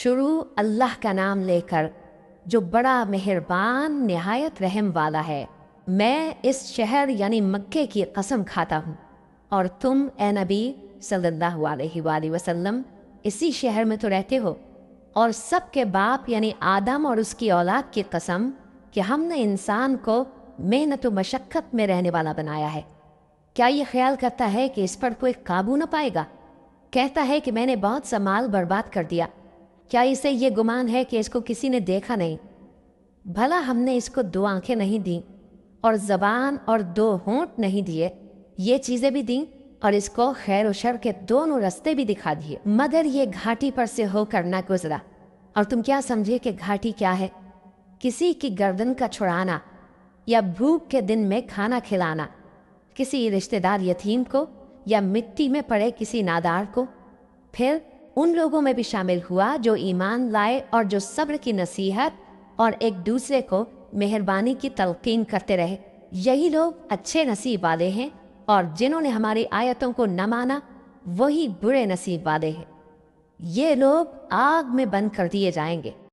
شروع اللہ کا نام لے کر جو بڑا مہربان نہایت رحم والا ہے۔ میں اس شہر یعنی مکے کی قسم کھاتا ہوں، اور تم اے نبی صلی اللہ علیہ وآلہ وسلم اسی شہر میں تو رہتے ہو، اور سب کے باپ یعنی آدم اور اس کی اولاد کی قسم کہ ہم نے انسان کو محنت و مشقت میں رہنے والا بنایا ہے۔ کیا یہ خیال کرتا ہے کہ اس پر کوئی قابو نہ پائے گا؟ کہتا ہے کہ میں نے بہت سا مال برباد کر دیا، کیا اسے یہ گمان ہے کہ اس کو کسی نے دیکھا نہیں؟ بھلا ہم نے اس کو 2 آنکھیں نہیں دیں، اور زبان اور 2 ہونٹ نہیں دیے؟ یہ چیزیں بھی دیں، اور اس کو خیر و شر کے دونوں رستے بھی دکھا دیے، مگر یہ گھاٹی پر سے ہو کر نہ گزرا۔ اور تم کیا سمجھے کہ گھاٹی کیا ہے؟ کسی کی گردن کا چھڑانا، یا بھوک کے دن میں کھانا کھلانا، کسی رشتہ دار یتیم کو، یا مٹی میں پڑے کسی نادار کو۔ پھر ان لوگوں میں بھی شامل ہوا جو ایمان لائے اور جو صبر کی نصیحت اور ایک دوسرے کو مہربانی کی تلقین کرتے رہے۔ یہی لوگ اچھے نصیب والے ہیں، اور جنہوں نے ہماری آیتوں کو نہ مانا وہی برے نصیب والے ہیں۔ یہ لوگ آگ میں بند کر دیے جائیں گے۔